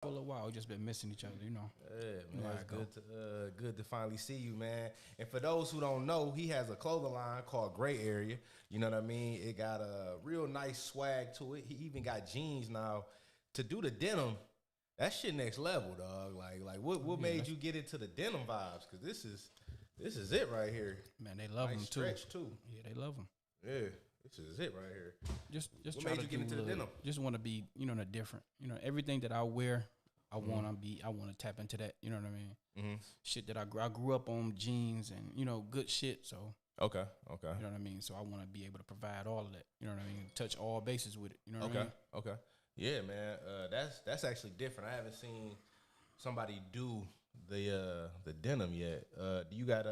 For a little while, we just been missing each other, you know. Yeah, You know man, how it's it go. good to finally see you, man. And for those who don't know, he has a clothing line called Gray Area. You know what I mean? It got a real nice swag to it. He even got jeans now. To do the denim, that shit next level, dog. Like what Yeah, made you get into the denim vibes? Cause this is it right here. man, they love Nice them too. stretch too. Yeah, they love them. Yeah, this is it right here. Just What try made to you get do into the denim? just want to be, you know, the different. You know, everything that I wear, I want to be. I want to tap into that. You know what I mean? Mm-hmm. Shit that I grew up on jeans and you know good shit. So Okay. you know what I mean. So I want to be able to provide all of that. You know what I mean? Touch all bases with it. You know what I mean? Okay. Yeah, man. That's actually different. I haven't seen somebody do the denim yet. Do you got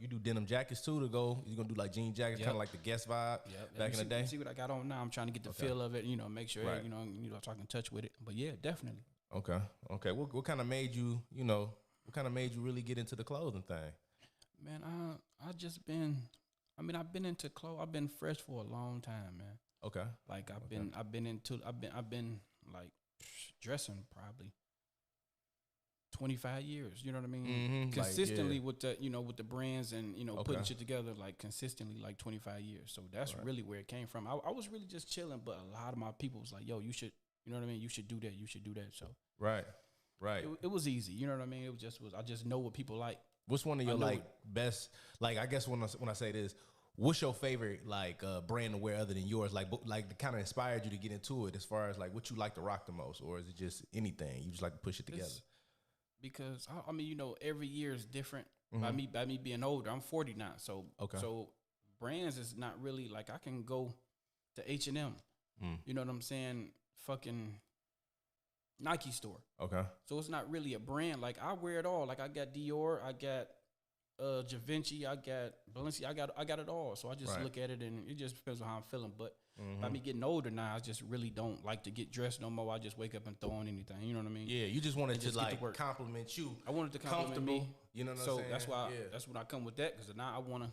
you do denim jackets too to go? You gonna do like jean jackets, Yep. kind of like the Guess vibe Yep. back in the day? See what I got on now. I'm trying to get the feel of it. You know, make sure Right. you know so I can touch with it. But yeah, definitely. Okay. What kind of made you what kind of made you really get into the clothing thing? Man, I just been. I mean, I've been into clothes. I've been fresh for a long time, man. Okay. Like I've been like dressing probably 25 years. You know what I mean? Mhm, like, Consistently yeah. with the with the brands and Okay. putting shit together like consistently like 25 years. So that's Right. really where it came from. I was really just chilling, but a lot of my people was like, "Yo, you should." You know what I mean? You should do that. You should do that. So Right. it was easy. You know what I mean? It was I just know what people like. What's one of your know like best? Like I guess when I say this, what's your favorite like brand to wear other than yours? Like that kind of inspired you to get into it as far as like what you like to rock the most, or is it just anything you just like to push it together? Because I mean, every year is different. Mhm. By me being older, I'm 40 now, so Okay. so brands is not really like I can go to H&M. Mm. You know what I'm saying? Fucking Nike store. Okay. So it's not really a brand. Like I wear it all. Like I got Dior, I got Givenchy, I got Balenciaga, I got it all. So I just Right. look at it and it just depends on how I'm feeling. But by Mhm. me getting older now, I just really don't like to get dressed no more. I just wake up and throw on anything. You know what I mean? Yeah, you just wanted to just get to like work. compliment you. I wanted to compliment me. Comfortable, you know what I'm So saying? that's why Yeah. that's when I come with that because now I want to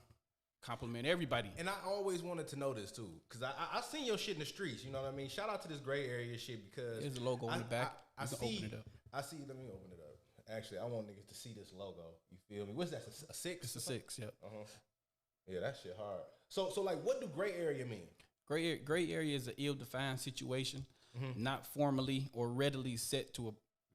compliment everybody. And I always wanted to know this too, cause I seen your shit in the streets. You know what I mean? Shout out to this Gray Area shit because There's a logo on the back. I You can see. open it up. I see. Let me open it up. Actually, I want niggas to see this logo. You feel me? What's that? A six? It's a 6. Yep. Yeah, that shit hard. So like, what do Gray Area mean? Gray area is an ill-defined situation, not formally or readily set to a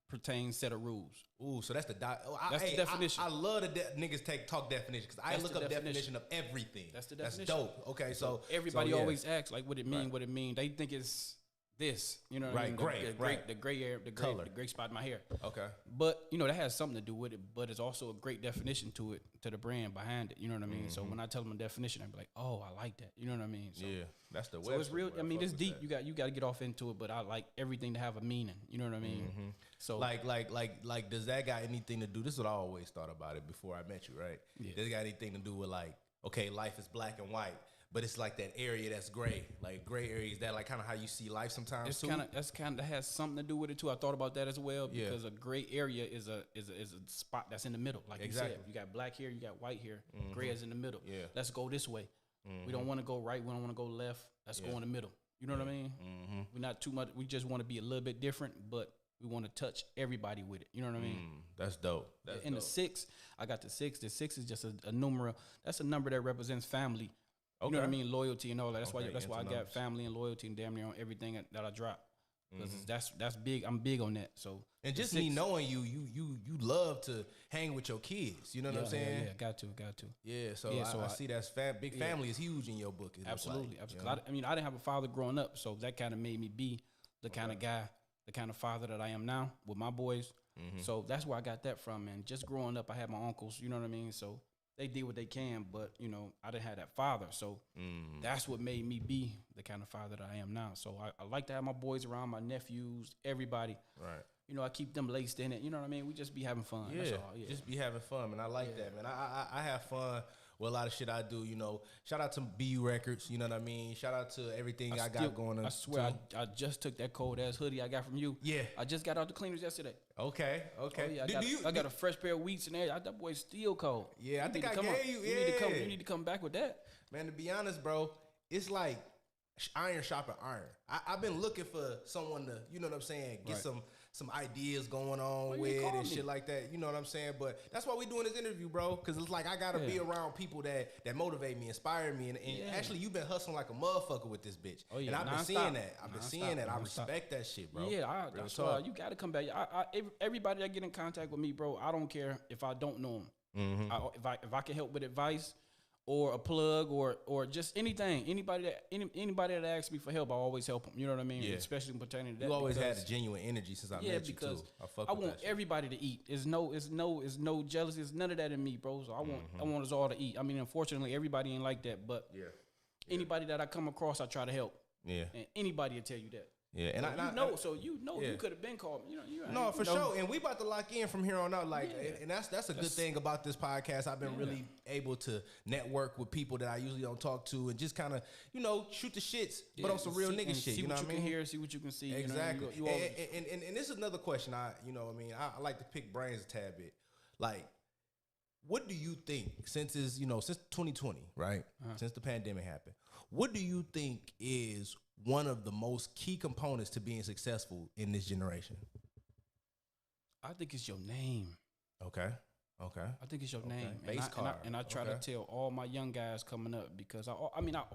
pertain set of rules. Ooh, so that's the That's the definition. I love the niggas talk definition because I That's look the up definition. definition of everything. That's the That's definition. dope. Okay, so Everybody so, yeah. always asks like, what it mean? Right. What it mean? They think it's this. You know what I Right, mean? gray, right. The gray area, Color. the gray spot in my hair. Okay. But that has something to do with it. But it's also a great definition to it, to the brand behind it. You know what I mean? So when I tell them a definition, I be like, oh, I like that. You know what I mean? So, Yeah, that's the. so it's website real. where I mean, fuck it's with deep. that. You got to get off into it. But I like everything to have a meaning. You know what I mean? So Like, does that got anything to do? This is what I always thought about it before I met you, right? Yeah. Does it got anything to do with like, okay, life is black and white, but it's like that area that's gray, like gray area. Is that like kind of how you see life sometimes it's too? that has something to do with it too. I thought about that as well Yeah. because a gray area is a spot that's in the middle. Like Exactly. you said, you got black here, you got white here, gray is in the middle. Yeah. Let's go this way. We don't want to go right. We don't want to go left. Let's go in the middle. You know what I mean? We're not too much. We just want to be a little bit different, but we want to touch everybody with it. You know what I mean? That's dope. That's In dope. the 6, I got the 6. The 6 is just a numeral. That's a number that represents family. You know what I Okay. mean? Loyalty and all that. That's Okay, why I into got numbers. family and loyalty and damn near on everything that I drop. Because that's big. I'm big on that. So And the just 6 me knowing you love to hang with your kids. You know what I'm saying? Yeah, got to. Yeah, so, Yeah, so I I- see that's big family is huge in your book. It looks Absolutely, like, absolutely. you know? I mean, I didn't have a father growing up, so that kind of made me be the kind of guy, the kind of father that I am now with my boys. So that's where I got that from. And just growing up, I had my uncles. You know what I mean? So they did what they can, but I didn't have that father. So that's what made me be the kind of father that I am now. So I like to have my boys around, my nephews, everybody. Right. I keep them laced in it. You know what I mean? We just be having fun. Yeah, That's all. Yeah. just be having fun, man. I like that, man. I have fun with a lot of shit I do. Shout out to BU Records. You know what I mean? Shout out to everything I got going on. I swear, I just took that cold ass hoodie I got from you. Yeah. I just got out the cleaners yesterday. Okay. Oh, yeah, I got a fresh pair of wheats and everything. That boy's still cold. Yeah, I You think need I to come gave on. you- You need to come. yeah. You need to come back with that. Man, to be honest, bro, it's like iron sharpen iron. I've been looking for someone to, you know what I'm saying, get Right. some ideas going on with and shit like that. You know what I'm saying? But that's why we doing this interview, bro. Because it's like I gotta be around people that motivate me, inspire me, and actually you've been hustling like a motherfucker with this bitch. Oh, yeah. And I've been seeing that. I've been seeing that. I respect that shit, bro. Yeah, that's why you gotta come back. Everybody that get in contact with me, bro, I don't care if I don't know them. If I can help with advice or a plug or just anything, anybody that asks me for help, I always help them. You know what I mean? Yeah. Especially pertaining to that. You always had a genuine energy since I met you too. I want everybody to eat. It's no jealousy. It's none of that in me, bro. So I want us all to eat. I mean, unfortunately, everybody ain't like that, but anybody that I come across, I try to help. Yeah. And anybody will tell you that. Yeah, and you could have been called. Sure. And we about to lock in from here on out. Like, and that's a good thing about this podcast. I've been really able to network with people that I usually don't talk to, and just kind of shoot the shits, but on some real nigga shit. See what you can hear, see what you can see. Exactly. And this is another question. I like to pick brains a tad bit. Like, what do you think since 2020, right? Since the pandemic happened, what do you think is one of the most key components to being successful in this generation? I think it's your name. Okay. I think it's your name. Base card. And I try to tell all my young guys coming up, because I've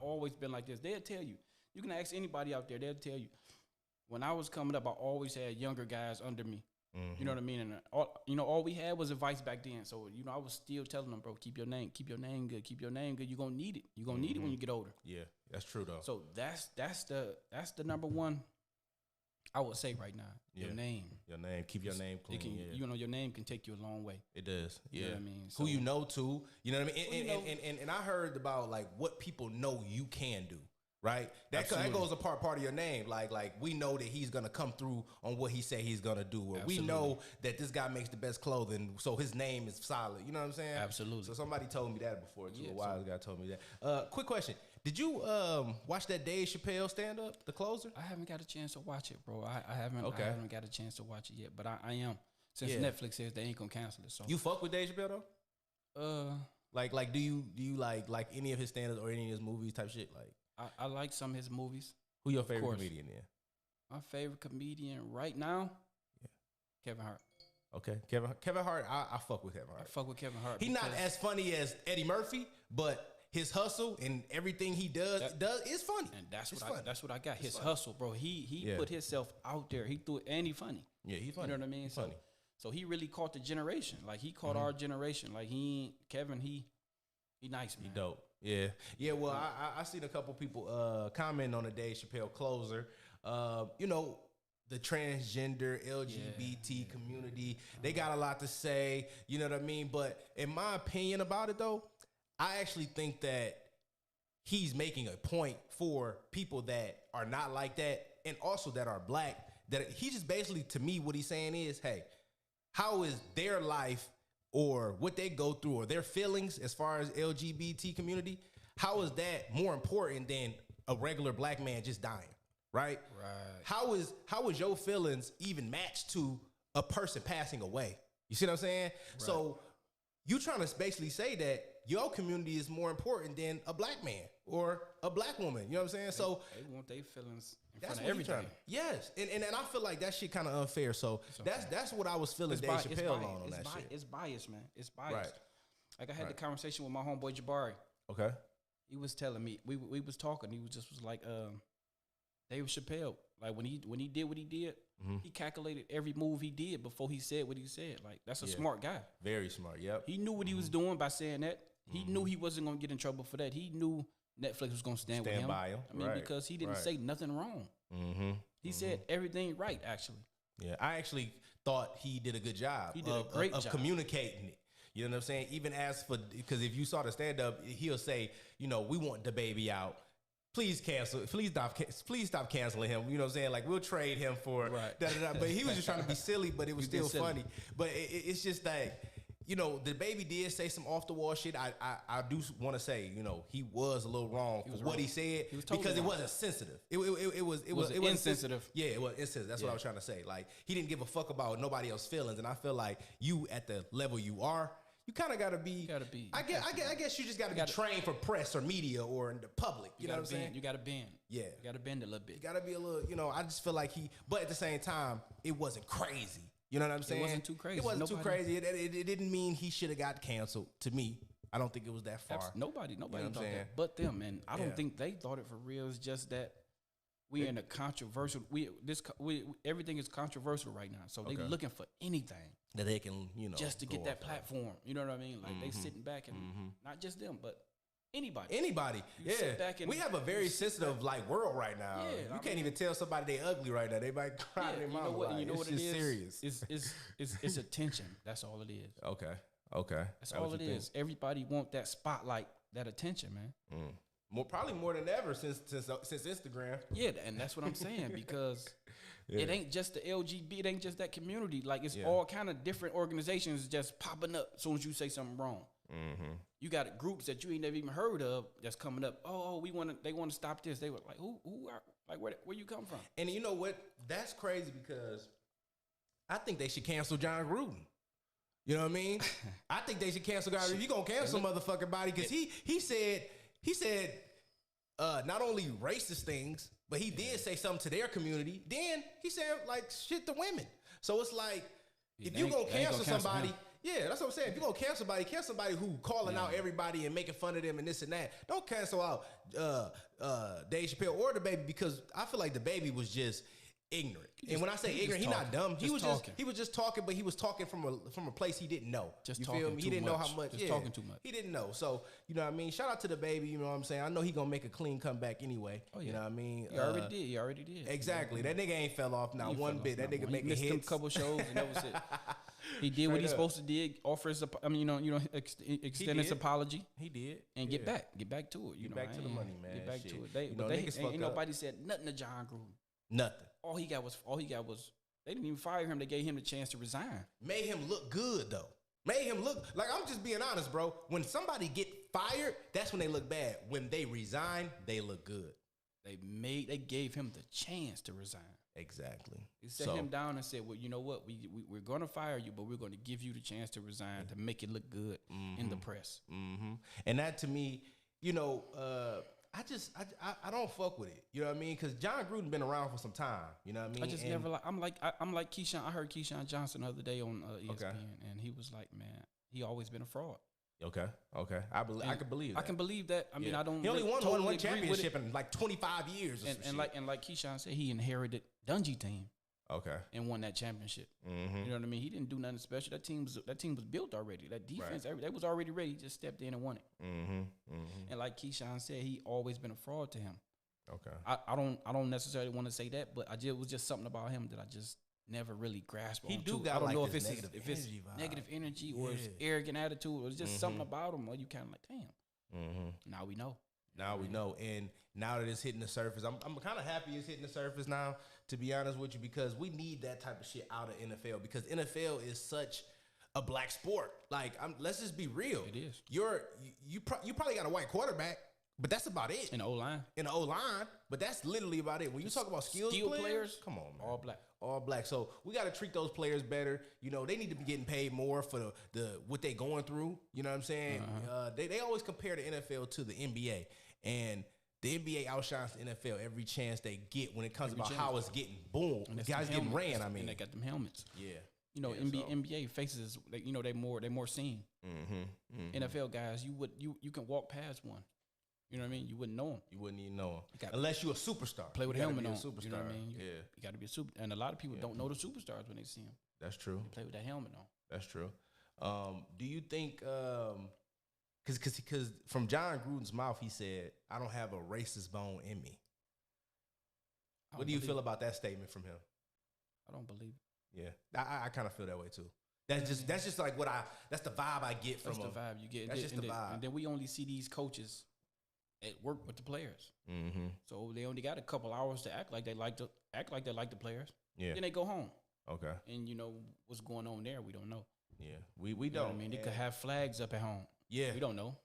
always been like this. They'll tell you. You can ask anybody out there. They'll tell you. When I was coming up, I always had younger guys under me. Mm-hmm. You know what I mean? And all we had was advice back then. So I was still telling them, bro, keep your name good, keep your name good. You're gonna need it. You're gonna need it when you get older. Yeah, that's true though. So that's the number one, I would say right now. Yeah. Your name. Keep your name clean. Your name can take you a long way. It does. Yeah. You know what I mean? So, who you know too. You know what I mean? And I heard about like what people know you can do. Right, that goes a part of your name. Like we know that he's gonna come through on what he say he's gonna do. Or we know that this guy makes the best clothing, so his name is solid. You know what I'm saying? Absolutely. So somebody told me that before too. A while ago, told me that. Quick question: did you watch that Dave Chappelle stand up, The Closer? I haven't got a chance to watch it, bro. I haven't got a chance to watch it yet, but I am. Since Netflix says they ain't gonna cancel it, so you fuck with Dave Chappelle though? Like do you like any of his stand-ups or any of his movies type shit? Like, I like some of his movies. Who your favorite comedian then? My favorite comedian right now? Yeah. Kevin Hart. Okay. Kevin Hart, I fuck with Kevin Hart. I fuck with Kevin Hart. He's not as funny as Eddie Murphy, but his hustle and everything he does is funny. And that's what I got. His hustle, bro. He put himself out there. He threw it, and he funny. Yeah, he's funny. You know what I mean? Funny. So he really caught the generation. Like, he caught our generation. Like, he nice, man. He dope. Yeah. Well, I seen a couple people comment on the Dave Chappelle Closer. The transgender LGBT community, they got a lot to say. You know what I mean? But in my opinion about it, though, I actually think that he's making a point for people that are not like that, and also that are black. That he just basically, to me, what he's saying is, hey, how is their life or what they go through or their feelings as far as LGBT community, how is that more important than a regular black man just dying, right? How is your feelings even matched to a person passing away? You see what I'm saying? Right. So you trying to basically say that your community is more important than a black man or a black woman. You know what I'm saying? So they want their feelings in front of everything. Yes, and I feel like that shit kind of unfair. So that's what I was feeling Dave Chappelle on that shit. It's biased, man. It's biased. Right. Like, I had the conversation with my homeboy Jabari. Okay. He was telling me, we was talking. He was like, Dave Chappelle, like when he did what he did, he calculated every move he did before he said what he said. Like, that's a smart guy. Very smart. Yep. He knew what he was doing by saying that. He knew he wasn't gonna get in trouble for that. He knew Netflix was gonna stand with him. By him. I mean, because he didn't say nothing wrong. He said everything right, actually. Yeah, I actually thought he did a good job. He did a great job of communicating it. You know what I'm saying? Even as for, because if you saw the stand up, he'll say, we want the baby out. Please cancel. Please stop canceling him. You know what I'm saying? Like, we'll trade him for da-da-da. But he was just trying to be silly, but it was still funny. But it's just like, the baby did say some off the wall shit. I do want to say, he was a little wrong for what he said, because it wasn't sensitive. It was insensitive. Yeah, it was insensitive. That's what I was trying to say. Like, he didn't give a fuck about nobody else's feelings, and I feel like you, at the level you are, you kind of got to be. I guess you just got to be trained for press or media or in the public. You know what I'm saying? You got to bend. Yeah, you got to bend a little bit. You got to be a little. You know, I just feel like but at the same time, it wasn't crazy. You know what I'm saying? It wasn't too crazy. It wasn't too crazy. It didn't mean he should have got canceled. To me, I don't think it was that far. Nobody you know thought that, but them, and I don't think they thought it for real. It's just that we in a controversial. Everything is controversial right now, so they looking for anything that they can, you know, just to get that platform. You know what I mean? Like they sitting back and not just them, but anybody. Yeah. We have a very sensitive like world right now. Yeah, you can't even tell somebody they ugly right now. They might cry in their mouth. You know what it is? Serious. It's attention. That's all it is. Okay. That's all it is. Everybody want that spotlight, that attention, man. Probably more than ever since Instagram. Yeah, and that's what I'm saying because it ain't just the LGBT. It ain't just that community. Like it's all kind of different organizations just popping up as soon as you say something wrong. You got groups that you ain't never even heard of that's coming up. Oh, they want to stop this. They were like, who are like where you come from? And you know what? That's crazy because I think they should cancel John Gruden. You know what I mean? I think they should cancel John Gruden. If you gonna cancel motherfucking body because he said not only racist things, but he did say something to their community. Then he said like shit to women. So it's like if you gonna cancel somebody. Yeah, that's what I'm saying. If you're going to cancel somebody who calling out everybody and making fun of them and this and that. Don't cancel out Dave Chappelle or the baby because I feel like the baby was just ignorant. And when I say ignorant, he's not dumb. He was just talking, but he was talking from a place he didn't know. You feel me? He didn't know how much. Just talking too much. He didn't know. So, you know what I mean? Shout out to the baby, you know what I'm saying? I know he going to make a clean comeback anyway. Oh, yeah. You know what I mean? He already did. Exactly. That nigga ain't fell off not one bit. That nigga making hits. He missed a couple shows and that was it. He did what he's supposed to do. Offer his, extend his apology. He did, and get back to it. Get back to the money, man. Get back to it. Ain't nobody said nothing to John Gruden. Nothing. All he got was. They didn't even fire him. They gave him the chance to resign. Made him look good though. Made him look like I'm just being honest, bro. When somebody get fired, that's when they look bad. When they resign, they look good. They gave him the chance to resign. Exactly. They set him down and said, well, you know what? We're going to fire you, but we're going to give you the chance to resign to make it look good in the press. And that to me, you know, I don't fuck with it. You know what I mean? Because John Gruden been around for some time. You know what I mean? I just never like. I'm like Keyshawn. I heard Keyshawn Johnson the other day on ESPN, and he was like, man, he always been a fraud. Okay. I can believe that. I can believe that. I mean, I don't. He only won one championship in like 25 years. And like Keyshawn said, he inherited Dungy team. Okay. And won that championship. You know what I mean? He didn't do nothing special. That team was built already. That defense, they was already ready. He just stepped in and won it. And like Keyshawn said, he always been a fraud to him. Okay. I don't necessarily want to say that, but it was just something about him that I just never really grasped on. I don't know if it's negative energy or it's arrogant attitude or it's just something about him where you kind of like, damn. Now we know. And now that it's hitting the surface, I'm kind of happy it's hitting the surface now, to be honest with you, because we need that type of shit out of NFL because NFL is such a black sport. Like, let's just be real. It is. You probably got a white quarterback, but that's about it. In the O-line. But that's literally about it. When you talk about skill players, come on, man. All black. So we got to treat those players better. You know, they need to be getting paid more for the what they going through. You know what I'm saying? They always compare the NFL to the NBA, and the NBA outshines the NFL every chance they get when it comes about how it's getting boom. Guys getting ran. I mean, and they got them helmets. Yeah. You know, NBA faces, they more seen. NFL guys, you can walk past one. You know what I mean? You wouldn't know him. You wouldn't even know him. Unless you're a superstar. Play with a helmet on. Superstar. You know what I mean? You got to be a super. And a lot of people don't know the superstars when they see him. That's true. They play with that helmet on. That's true. Do you think, because from John Gruden's mouth, he said, I don't have a racist bone in me. What do you feel about that statement from him? I don't believe it. Yeah. I kind of feel that way too. That's just like that's the vibe I get from him. That's the vibe you get. That's just the vibe. And then we only see these coaches at work with the players. So they only got a couple hours to act like they like the players. Yeah. Then they go home. Okay. And you know what's going on there, we don't know. Yeah. We don't. You know what I mean, they could have flags up at home. Yeah. We don't know.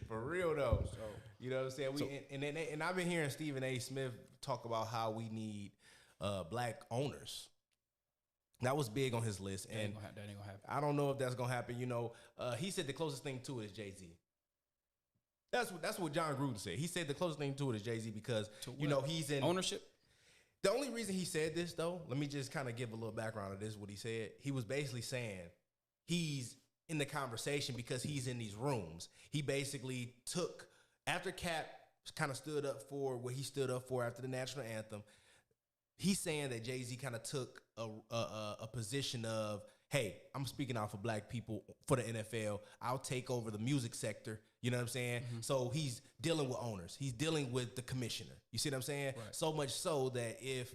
For real though. So, you know what I'm saying? And I've been hearing Stephen A. Smith talk about how we need black owners. That was big on his list, That and ain't gonna happen. I don't know if that's gonna happen. You know, he said the closest thing to it is Jay-Z. That's what John Gruden said. He said the closest thing to it is Jay-Z because you know he's in ownership. The only reason he said this, though, let me just kind of give a little background of this. What he said, he was basically saying he's in the conversation because he's in these rooms. He basically took after Cap kind of stood up for what he stood up for after the national anthem. He's saying that Jay-Z kind of took a position of, hey, I'm speaking out for black people for the NFL. I'll take over the music sector. You know what I'm saying? Mm-hmm. So he's dealing with owners. He's dealing with the commissioner. You see what I'm saying? Right. So much so that if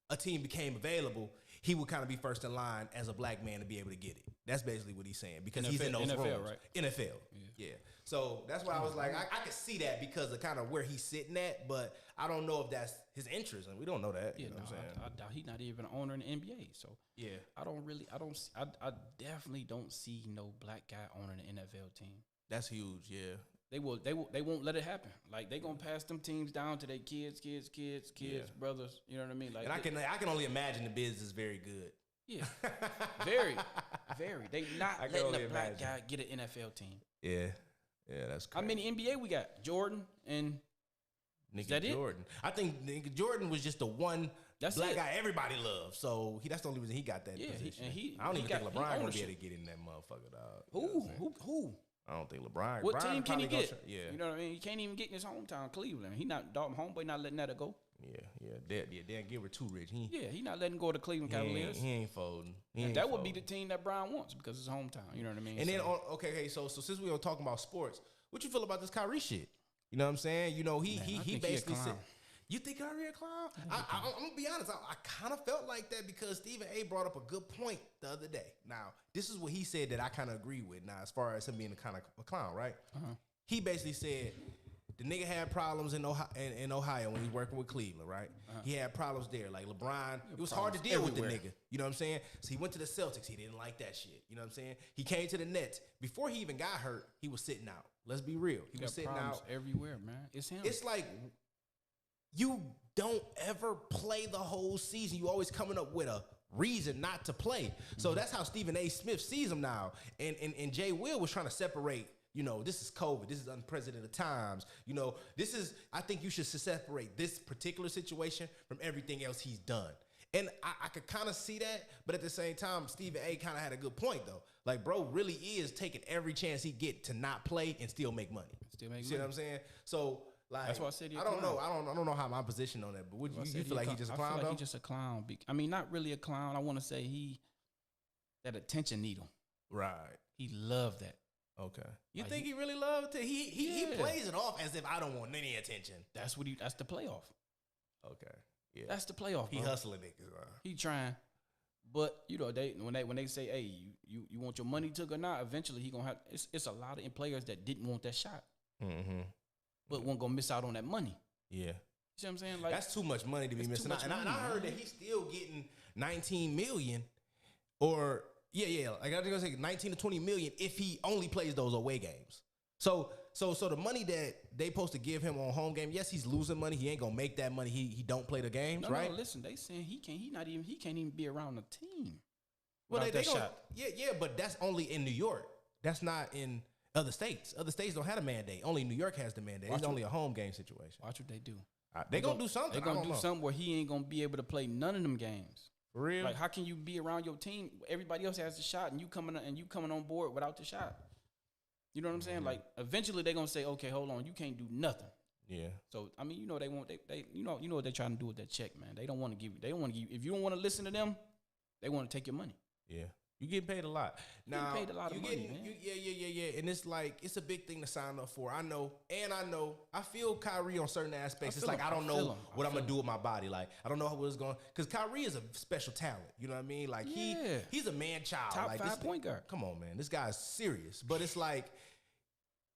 a team became available, he would kind of be first in line as a black man to be able to get it. That's basically what he's saying because he's in those NFL, rooms. right? NFL. Yeah. So that's why I was like, I could see that because of kind of where he's sitting at, but I don't know if that's his interest, and we don't know that. Yeah, you know what I'm saying? I doubt he's not even an owner in the NBA. So yeah, I definitely don't see no black guy owning an NFL team. That's huge. Yeah. They won't let it happen. Like they gonna pass them teams down to their kids, brothers. You know what I mean? Like, and I can only imagine the business is very good. Yeah, very, very. They not letting a black guy get an NFL team. Yeah, that's crazy. How many NBA we got? Jordan and Jordan. I think nigga Jordan was just the one black guy everybody loves. So that's the only reason he got that position. I don't even think LeBron gonna be able to get in that motherfucker, dog. Who? I don't think LeBron. What team can he get? Yeah, you know what I mean. He can't even get in his hometown, Cleveland. He not homeboy not letting that go. Dan Gilbert too rich. He not letting go of the Cleveland Cavaliers. He ain't folding. That would be the team that Brian wants because it's hometown. You know what I mean. And then so since we were talking about sports, what you feel about this Kyrie shit? You know what I'm saying? You know he basically said. You think Kyrie a clown? I'm gonna be honest. I kind of felt like that because Stephen A. brought up a good point the other day. Now, this is what he said that I kind of agree with. Now, as far as him being a kind of a clown, right? Uh-huh. He basically said the nigga had problems in Ohio when he was working with Cleveland, right? Uh-huh. He had problems there. Like LeBron, it was hard to deal with the nigga. You know what I'm saying? So he went to the Celtics. He didn't like that shit. You know what I'm saying? He came to the Nets. Before he even got hurt, he was sitting out. Let's be real. He was sitting out everywhere, man. It's him. It's like you don't ever play the whole season. You always coming up with a reason not to play. So that's how Stephen A. Smith sees him now. And Jay Will was trying to separate, you know, this is COVID. This is unprecedented times. You know, I think you should separate this particular situation from everything else he's done. And I could kind of see that, but at the same time, Stephen A. kind of had a good point, though. Like, bro really is taking every chance he get to not play and still make money. See what I'm saying? So, like, that's why I said I don't know. I don't know how my position on that, but you feel like he's just a clown? I feel like he's just a clown. I mean, not really a clown. I want to say that attention needle. Right. He loved that. Okay. You think he really loved it? He plays it off as if I don't want any attention. That's the playoff. Okay. Yeah. That's the playoff. He hustling niggas. He trying, but you know when they say, hey, you want your money took or not? Eventually he gonna have. It's a lot of players that didn't want that shot. Mm-hmm. But won't gonna miss out on that money. Yeah. You see what I'm saying? Like, that's too much money to be missing out. And I heard that he's still getting $19 million or like I was gonna say 19 to 20 million if he only plays those away games. So the money that they supposed to give him on home game, yes, he's losing money. He ain't gonna make that money. He don't play the games, right? No, listen, they saying he can't even be around the team. Well, they shot. Yeah, but that's only in New York. That's not in other states. Other states don't have a mandate. Only New York has the mandate. It's only a home game situation. Watch what they do. They gonna do something. They're gonna do something where he ain't gonna be able to play none of them games. For real? Like, how can you be around your team? Everybody else has the shot, and you coming on board without the shot. You know what I'm saying? Like, eventually they're gonna say, okay, hold on, you can't do nothing. Yeah. So I mean, you know they you know what they're trying to do with that check, man. They don't want to give you. If you don't want to listen to them, they want to take your money. Yeah. You getting paid a lot. Now, you paid a lot of money, man. Yeah. And it's like, it's a big thing to sign up for. I know. I feel Kyrie on certain aspects. It's like, I don't know what I'm going to do with my body. Like, I don't know how it's going. Because Kyrie is a special talent. You know what I mean? Like, he's a man-child. Top like, 5 point guard. Come on, man. This guy's serious. But it's like,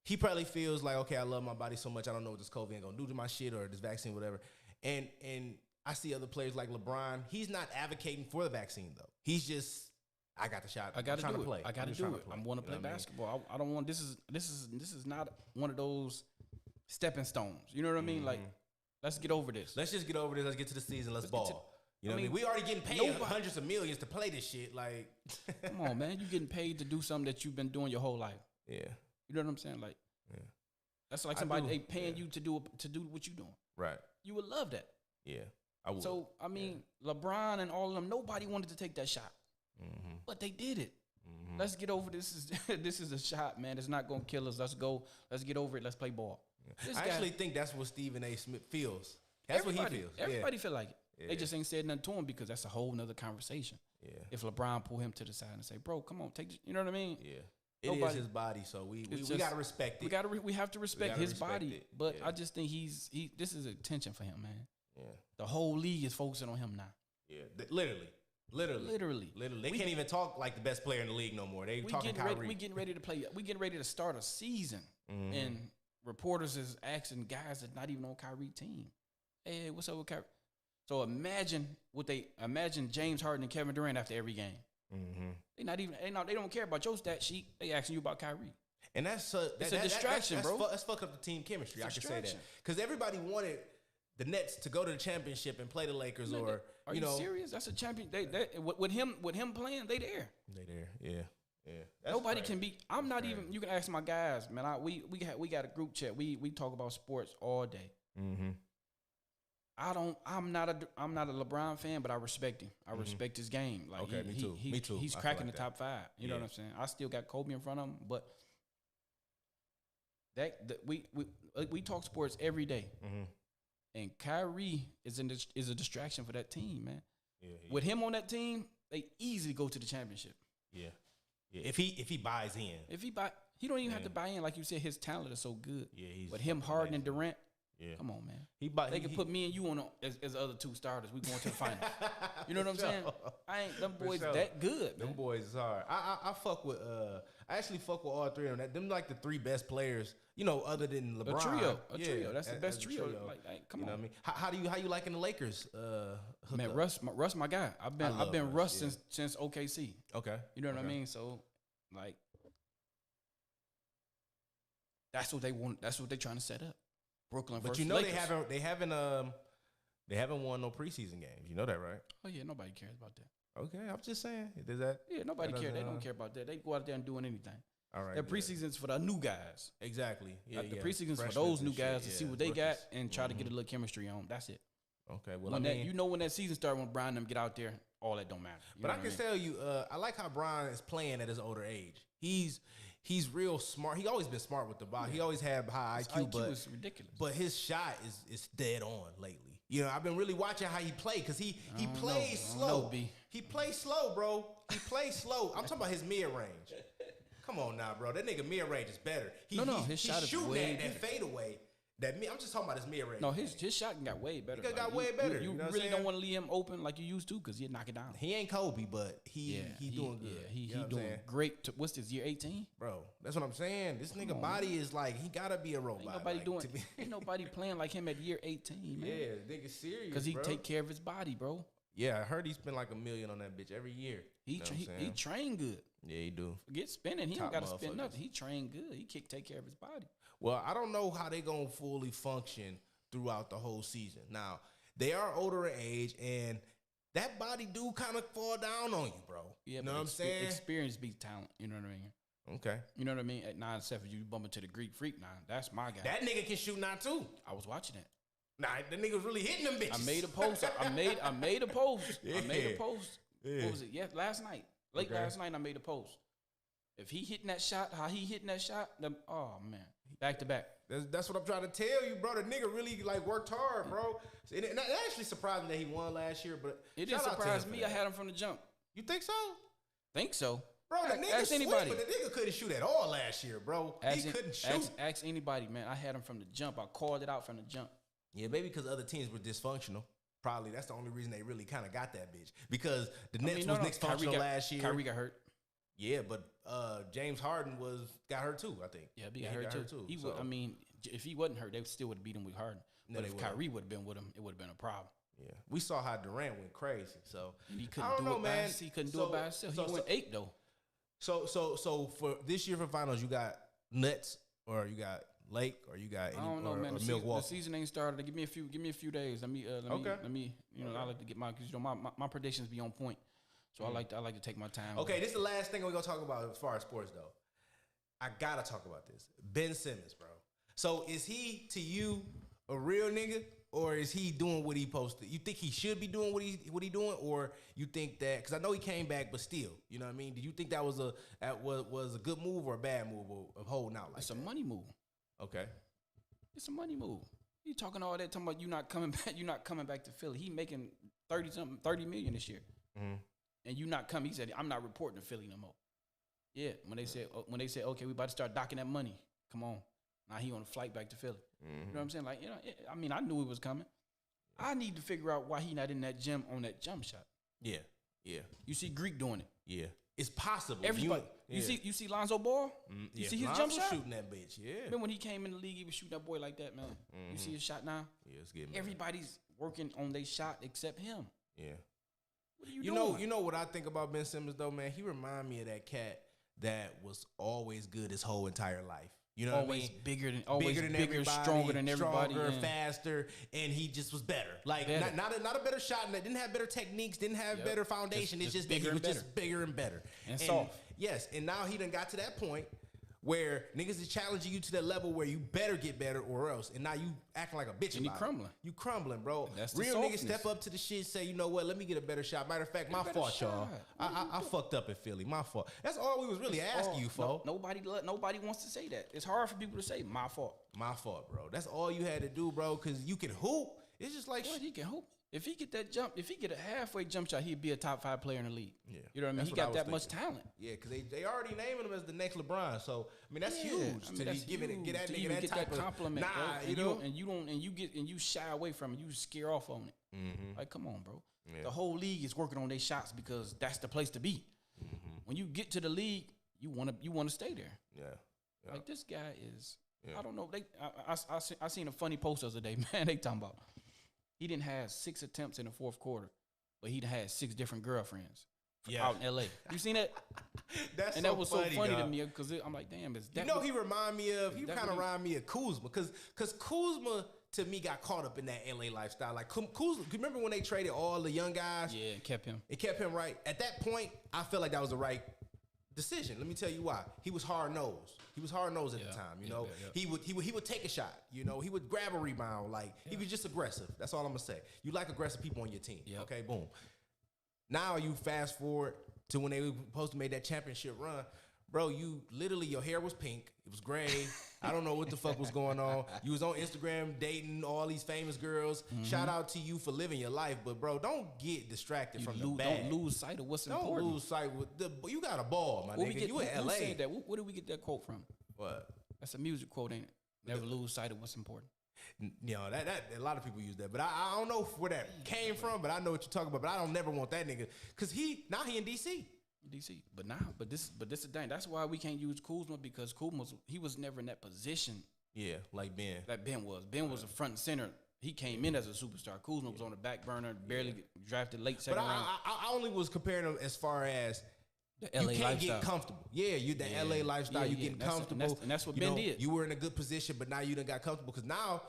he probably feels like, okay, I love my body so much. I don't know what this COVID ain't going to do to my shit or this vaccine, whatever. And I see other players like LeBron. He's not advocating for the vaccine, though. He's just... I got the shot. I got to do it. Play. I got to do it. I want to play basketball. I don't want. This is not one of those stepping stones. You know what I mean? Like, let's get over this. Let's just get over this. Let's get to the season. Let's ball. You know what I mean? We already getting paid hundreds of millions to play this shit. Like, come on, man. You getting paid to do something that you've been doing your whole life. Yeah. You know what I'm saying? Like, that's like somebody paying you to do what you're doing. Right. You would love that. Yeah, I would. So, I mean, LeBron and all of them, nobody wanted to take that shot. But they did it. Let's get over this. This is a shot, man. It's not going to kill us. Let's go. Let's get over it. Let's play ball. I actually think that's what Stephen A. Smith feels. That's what he feels. Everybody feel like it. Yeah. They just ain't said nothing to him because that's a whole nother conversation. Yeah. If LeBron pull him to the side and say, "Bro, come on, take," you know what I mean? Yeah. It is his body, so we gotta respect it. We have to respect his body. But I just think this is attention for him, man. Yeah. The whole league is focusing on him now. Yeah. Literally. They can't even talk like the best player in the league no more. They talking Kyrie. We getting ready to play. We getting ready to start a season, and reporters is asking guys that's not even on Kyrie team, "Hey, what's up with Kyrie?" So imagine James Harden and Kevin Durant after every game. They don't care about your stat sheet. They asking you about Kyrie. And that's a distraction, bro. That's fuck up the team chemistry. I can say that because everybody wanted the Nets to go to the championship and play the Lakers, Are you serious? That's a champion. They with him playing, they there. Yeah. Nobody can beat. I'm not even. You can ask my guys, man. We got a group chat. We talk about sports all day. I'm not a LeBron fan, but I respect him. I respect his game. Like, me too. He's cracking the top 5. You know what I'm saying? I still got Kobe in front of him, but we talk sports every day. And Kyrie is a distraction for that team, man. With him on that team, they easily go to the championship. Yeah. If he buys in, he don't even have to buy in. Like you said, his talent is so good. Yeah, but him, Harden, and Durant. Yeah. Come on, man. They can put me and you on as the other 2 starters. We going to the final. You know what I'm saying? Them boys that good. Them boys is hard. I actually fuck with all 3 of them. Them like the 3 best players, other than LeBron. A trio. That's the best trio. Like, come on. You know what I mean? How you liking the Lakers? Man, Russ, my guy. I've been Russ since OKC. Okay. You know what I mean? So, like, that's what they want. That's what they're trying to set up. Brooklyn but versus Lakers. they haven't won no preseason games. You know that, right? Oh yeah, nobody cares about that. Okay, I'm just saying. Does that? Yeah, nobody cares. They don't care about that. They go out there and doing anything. All right. Their preseasons for the new guys. Exactly. Yeah, the preseasons for those new guys to see what they got and try to get a little chemistry on. That's it. Okay. Well, when that season started, when Brian them get out there, all that don't matter. But I can tell you, I like how Brian is playing at his older age. He's real smart. He always been smart with the ball. He always had high IQ, but is ridiculous. But his shot is dead on lately. I've been really watching how he play because he plays slow. He plays slow, bro. He plays slow. I'm talking about his mid range. Come on now, bro. That nigga mid range is better. His shot is way better. That fadeaway. I'm just talking about his mid range. No, his shot got way better. He got way better. You really don't want to leave him open like you used to because he'd knock it down. He ain't Kobe, but he doing good. Yeah, he doing great. What's this, year 18? Bro, that's what I'm saying. This nigga body is like, he got to be a robot. Ain't nobody playing like him at year 18, man. Yeah, nigga serious, because he take care of his body, bro. Yeah, I heard he spend like $1 million on that bitch every year. He train good. Yeah, he do. Forget spending. He don't got to spend nothing. He train good. He take care of his body. Well, I don't know how they going to fully function throughout the whole season. Now, they are older in age, and that body do kind of fall down on you, bro. Yeah, you know what I'm saying? Experience beats talent. You know what I mean? Okay. You know what I mean? At 9-7, you bump into the Greek Freak now. That's my guy. That nigga can shoot now, too. I was watching it. Nah, that nigga was really hitting them bitches. I made a post. I made a post. Yeah. I made a post. Yeah. What was it? Yeah, last night. Last night, I made a post. If he hitting that shot, how he hitting that shot, oh, man. Back to back. That's what I'm trying to tell you, bro. The nigga really worked hard, bro. And that actually surprised me that he won last year, but it didn't surprise me. I had him from the jump. You think so? Think so. Bro, the nigga sweet, but the nigga couldn't shoot at all last year, bro. He couldn't shoot. Ask anybody, man. I had him from the jump. I called it out from the jump. Yeah, maybe because other teams were dysfunctional. Probably that's the only reason they really kind of got that bitch. Because the Nets was dysfunctional last year. Kyrie got hurt. Yeah, but James Harden got hurt too, I think. Yeah, he got hurt too. If he wasn't hurt, they still would have beat him with Harden. No, but if Kyrie would have been with him, it would have been a problem. Yeah, we saw how Durant went crazy. So he couldn't do it by himself. He went 8 though. So for this year for finals, you got Nets or you got Lake or you got any? I don't know, or, man. Or The season ain't started. Give me a few days. Let me. You know, I like to get because my predictions be on point. So I like to take my time. Okay, this is the last thing we're gonna talk about as far as sports though. I gotta talk about this. Ben Simmons, bro. So is he to you a real nigga, or is he doing what he posted? You think he should be doing what he doing, or you think that because I know he came back, but still, you know what I mean? Do you think that was a good move or a bad move of holding out like it's a money move. Okay, it's a money move. You talking all that talking about you not coming back? You not coming back to Philly? He making 30 million this year, and you not coming. He said I'm not reporting to Philly no more. Yeah, when they said okay, we about to start docking that money. Come on, now he on a flight back to Philly. You know what I'm saying? Like I mean, I knew it was coming. I need to figure out why he not in that gym on that jump shot. Yeah. You see Greek doing it. Yeah, it's possible. Everybody. You see Lonzo Ball. You see his Lonzo jump shot shooting that bitch. Yeah. Remember when he came in the league, he was shooting that boy like that, man. You see his shot now. Yeah, it's getting. Everybody's working on their shot except him. Yeah. What are you doing? You know what I think about Ben Simmons though, man. He remind me of that cat that was always good his whole entire life. You know always what I mean? bigger than everybody, stronger than everybody, stronger, faster, and he just was better. Like not a better shot, and didn't have better techniques, didn't have better foundation. It's just bigger. He was just bigger and better and soft. Yes, and now he done got to that point where niggas is challenging you to that level where you better get better or else, and now you acting like a bitch. And you crumbling. You crumbling, bro. That's real niggas step up to the shit. Say, you know what? Let me get a better shot. Matter of fact, my fault, y'all. I fucked up in Philly. My fault. That's all we was really asking you for. Nobody wants to say that. It's hard for people to say my fault. My fault, bro. That's all you had to do, bro. Because you can hoop. It's just like he can hoop. If he get that jump, if he get a halfway jump shot, he'd be a top 5 player in the league. Yeah, you know what I mean. He got that much talent. Yeah, because they already naming him as the next LeBron. So I mean that's huge. I mean, that's get that nigga that type of compliment. bro. You shy away from it. You scare off on it. Like, come on, bro. Yeah. The whole league is working on their shots because that's the place to be. When you get to the league, you want to stay there. Yeah. Like this guy is. I don't know. I seen a funny post the other day. Man, they talking about. He didn't have 6 attempts in the fourth quarter, but he had 6 different girlfriends out in L.A. You seen that? That was so funny to me because I'm like, damn, is that? He remind me of. He kind of remind me of Kuzma because Kuzma to me got caught up in that L.A. lifestyle. Like Kuzma, remember when they traded all the young guys? Yeah, it kept him. It kept him right. At that point, I felt like that was the right decision. Let me tell you why. He was hard nosed. He was hard nosed at the time. You know, he would take a shot. You know, he would grab a rebound. Like he was just aggressive. That's all I'm gonna say. You like aggressive people on your team. Okay, boom. Now you fast forward to when they were supposed to make that championship run. Bro, you literally, your hair was pink. It was gray. I don't know what the fuck was going on. You was on Instagram dating all these famous girls. Shout out to you for living your life. But, bro, don't get distracted from the bag. Don't lose sight of what's important. Don't lose sight. You got a ball, my nigga. You in L.A. Who said that? Where did we get that quote from? What? That's a music quote, ain't it? Never lose sight of what's important. You know, that a lot of people use that. But I don't know where that came from, but I know what you're talking about. But I don't never want that nigga. Because now he in D.C. But this is the thing. That's why we can't use Kuzma because he was never in that position. Yeah, like Ben. Like Ben was. Ben was a front and center. He came in as a superstar. Kuzma was on the back burner, barely drafted late second round. I only was comparing him as far as the LA you can't lifestyle. get comfortable. Yeah, you the LA lifestyle. You getting comfortable. And that's what Ben did. You were in a good position, but now you done got comfortable because now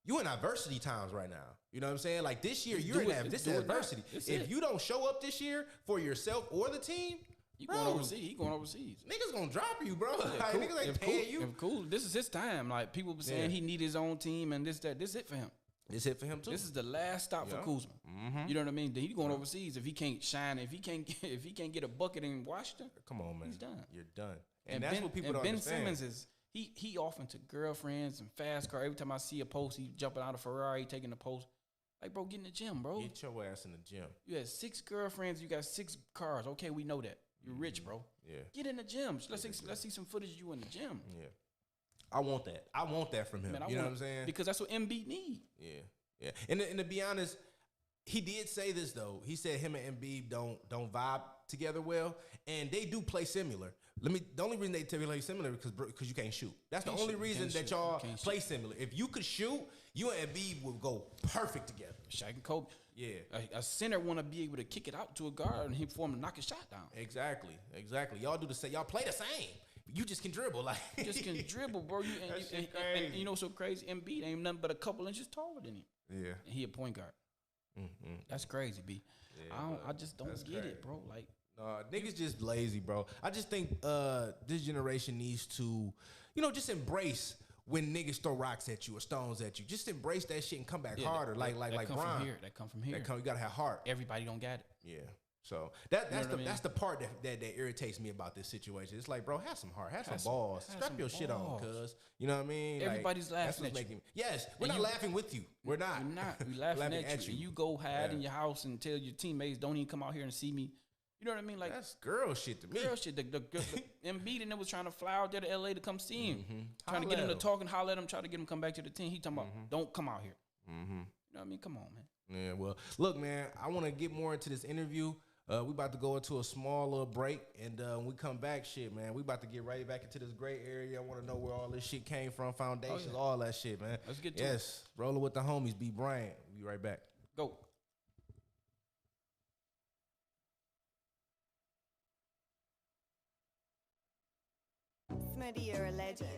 you in adversity times right now. You know what I'm saying? Like this year, you're in adversity. If you don't show up this year for yourself or the team, he going overseas. Niggas gonna drop you, bro. Yeah, like, niggas ain't paying you. This is his time. Like people be saying he need his own team and this, that. This is it for him. It's it for him too. This is the last stop for Kuzma. You know what I mean? He going overseas. If he can't shine, if he can't get a bucket in Washington, come on, man, he's done. You're done. And that's what people don't understand. Ben Simmons is he off into girlfriends and fast car. Every time I see a post, he jumping out of Ferrari, taking the post. Like, bro, get in the gym, bro. Get your ass in the gym. You had 6 girlfriends. You got 6 cars. Okay, we know that. You're rich, bro. Yeah. Get in the gym. Let's see some footage of you in the gym. Yeah. I want that. I want that from him. Man, you know what I'm saying? Because that's what Embiid need. Yeah. Yeah. And to be honest, he did say this though. He said him and Embiid don't vibe together well, and they do play similar. The only reason they play similar is because you can't shoot. That's the only reason that y'all play similar. If you could shoot, you and Embiid would go perfect together. Shaq and Kobe. Yeah. A center want to be able to kick it out to a guard and he for him to knock his shot down. Exactly. Y'all do the same. Y'all play the same. you just can dribble. Like You just can dribble, bro. And you know so crazy? Embiid ain't nothing but a couple inches taller than him. Yeah. And he a point guard. That's crazy, B. Yeah, I just don't get it, bro. Like, niggas just lazy, bro. I just think this generation needs to, just embrace when niggas throw rocks at you or stones at you. Just embrace that shit and come back harder. Like come Brian. from here. That come from here. You gotta have heart. Everybody don't got it. Yeah. So that's the part that irritates me about this situation. It's like, bro, have some heart, have some balls, strap your shit on, cuz. You know what I mean? Everybody's laughing at you. Yes, we're not laughing with you. We're not. We're not. We laughing at you. And you go hide in your house and tell your teammates, don't even come out here and see me. You know what I mean? Like, that's girl shit to me. Girl shit. The Embiid and them was trying to fly out there to LA to come see him. Trying to get him to talk and holler at him, try to get him to come back to the team. He talking about, don't come out here. You know what I mean? Come on, man. Yeah, well, look, man, I want to get more into this interview. We about to go into a small little break, and when we come back, shit, man, we about to get right back into this gray area. I want to know where all this shit came from, foundations, all that shit, man. Let's get to it. Rolling with the homies, B. Bryant. We be right back. Go. Smitty, you're a legend.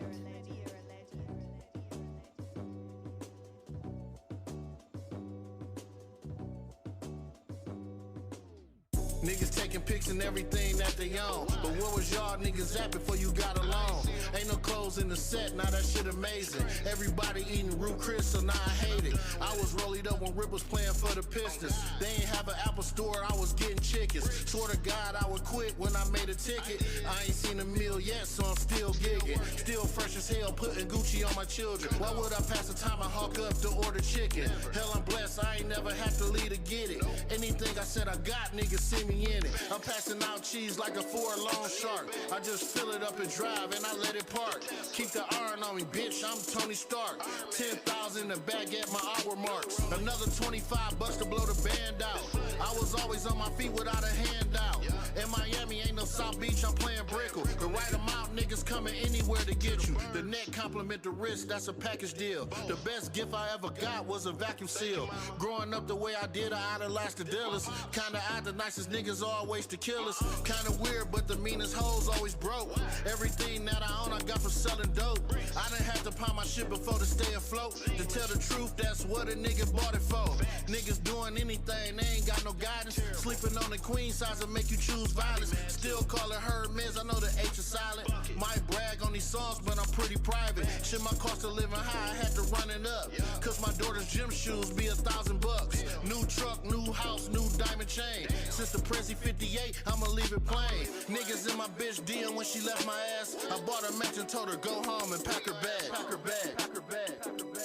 Niggas taking pics and everything that they own. But where was y'all niggas at before you got along? Ain't no clothes in the set, now that shit amazing. Everybody eating Root Chris, so now I hate it. I was rolling up when Rip was playing for the Pistons. They ain't have an Apple store, I was getting chickens. Swear to God, I would quit when I made a ticket. I ain't seen a meal yet, so I'm still gigging. Still fresh as hell, putting Gucci on my children. Why would I pass the time and hawk up to order chicken? Hell, I'm blessed, I ain't never had to leave to get it. Anything I said I got, niggas see me in it. I'm passing out cheese like a 4-loan shark. I just fill it up and drive and I let it park. Keep the iron on me, bitch, I'm Tony Stark. 10,000 in the bag at my hour marks. Another $25 to blow the band out. I was always on my feet without a handout. In Miami ain't no South Beach, I'm playing Brickell. The right amount, niggas coming anywhere to get you. The neck compliment the wrist, that's a package deal. The best gift I ever got was a vacuum seal. Growing up the way I did, I idolized the dealers. Kinda odd, the nicest niggas always to kill us. Kinda weird, but the meanest hoes always broke. Everything that I own, I got from selling dope. I done had to pound my shit before to stay afloat. To tell the truth, that's what a nigga bought it for. Niggas doing anything, they ain't got no guidance. Sleeping on the queen size will make you choose violence. Still call it Hermes, I know the H is silent. Might brag on these songs, but I'm pretty private. Shit, my cost of living high, I had to run it up. Cause my daughter's gym shoes be $1,000. New truck, new house, new diamond chain. Since the Prezi 58, I'ma leave it plain. Niggas in my bitch DM when she left my ass. I bought her match and told her go home and pack her bag. Pack her bag. Pack her bag. Pack her bag.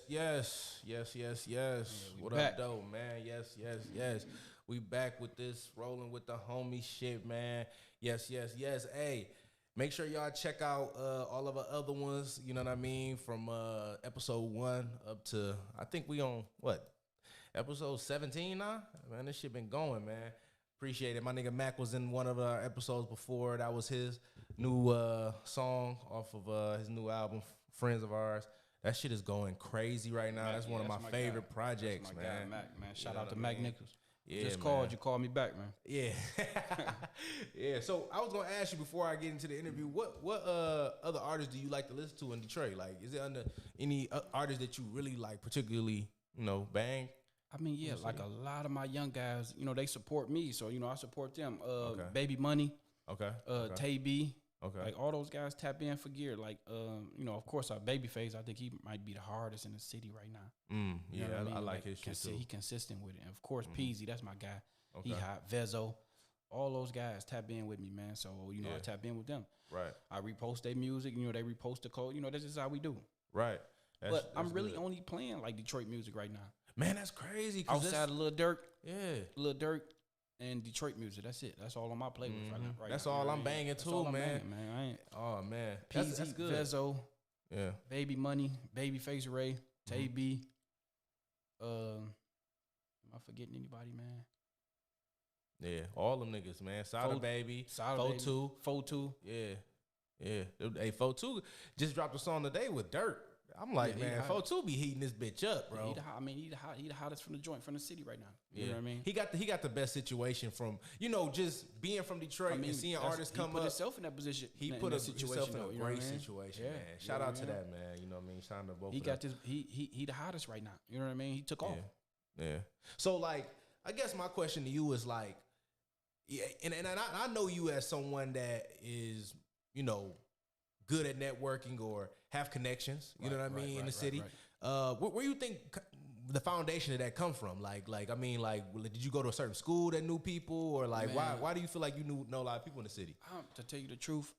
Yes. What back. up, though, man? Yes. We back with this rolling with the homie shit, man. Yes. Hey, make sure y'all check out all of our other ones. You know what I mean? From episode 1 up to, I think we on what? Episode 17 now? Man, this shit been going, man. Appreciate it. My nigga Mac was in one of our episodes before. That was his new song off of his new album, Friends of Ours. That shit is going crazy right now. That's one of my favorite projects, man. Mac, man. Shout out to Mac Nichols. Yeah, Just man. called. You called me back, man. Yeah. Yeah. So I was gonna ask you before I get into the interview, what other artists do you like to listen to in Detroit? Like, is it under any artists that you really like, particularly, bang? I mean, yeah, like a lot of my young guys, they support me, so I support them. Okay. Baby Money, Okay. Tay B, Okay. like all those guys tap in for gear. Like, of course, our Babyface, I think he might be the hardest in the city right now. Yeah, what mean? I like his shit too. He consistent with it, and of course, Peasy, that's my guy. Okay. He hot. Vezo, all those guys tap in with me, man. So I tap in with them. Right. I repost their music. They repost the code. That's just how we do. Right. But I'm really only playing like Detroit music right now. Man, that's crazy. Outside of Lil Durk, yeah, Lil Durk, and Detroit music. That's it. That's all on my playlist right now. That's all I'm banging too, man. I ain't. Oh man, that's good. Vezo, yeah, Baby Money, Babyface Ray, Tay B. Am I forgetting anybody, man? Yeah, all them niggas, man. Sada Baby, Fotu, Fotu. yeah. Hey, Fotu just dropped a song today with Dirt. I'm like, Yeah, man, 4-2 be heating this bitch up, bro. He the hottest from the joint from the city right now. You know what I mean? He got the best situation from, just being from Detroit and seeing artists come up. He put himself in that position. He put himself in a great situation, man. Shout out to that, man. You know what I mean? Shout out to both. He got this. He the hottest right now. You know what I mean? He took off. Yeah. So like, I guess my question to you is like, and I know you as someone that is, good at networking or have connections, you know what I mean, in the city. Where you think the foundation of that come from? Like, did you go to a certain school that knew people, or like, why do you feel like you know a lot of people in the city? To tell you the truth,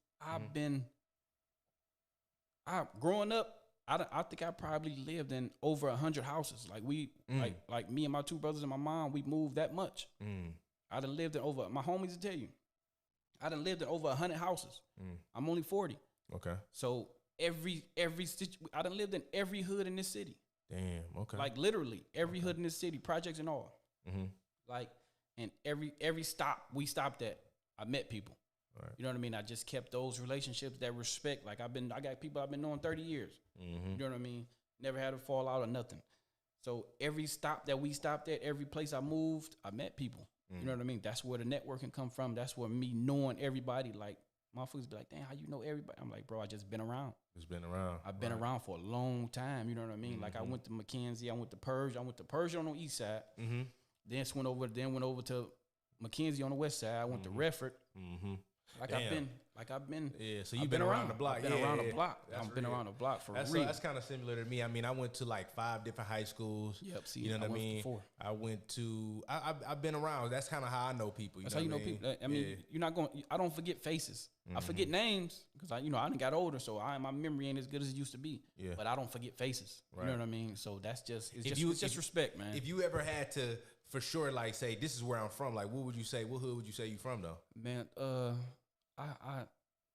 growing up, I think I probably lived in over 100 houses. Like like me and my two brothers and my mom, we moved that much. I done lived in over, my homies will tell you, I done lived in over 100 houses. I'm only 40. Okay. So I done lived in every hood in this city. Damn. Okay. Like literally every hood in this city, projects and all. Like, and every stop we stopped at, I met people. Right. You know what I mean? I just kept those relationships, that respect. Like I got people I've been knowing 30 years. You know what I mean? Never had a fallout or nothing. So every stop that we stopped at, every place I moved, I met people. You know what I mean? That's where the networking come from. That's where me knowing everybody, like, motherfuckers be like, damn, how you know everybody? I'm like, bro, I just been around. I've been around for a long time. You know what I mean? Like I went to Mackenzie, I went to Persia. I went to Persia on the east side. Then went over to Mackenzie on the west side. I went to Redford. I've been. Yeah, so you've been around the block. I've been around the block. I've been around the block for real. That's kind of similar to me. I mean, I went to like 5 different high schools. Yep. See, you know what I mean? I went to. I've been around. That's kind of how I know people. That's how you know people. I mean, you're not going. I don't forget faces. I forget names because I done got older, so my memory ain't as good as it used to be. Yeah. But I don't forget faces. Right. You know what I mean? So that's just it's just respect, man. If you ever had to, for sure, like say this is where I'm from, like what would you say? What hood would you say you from though? Man, I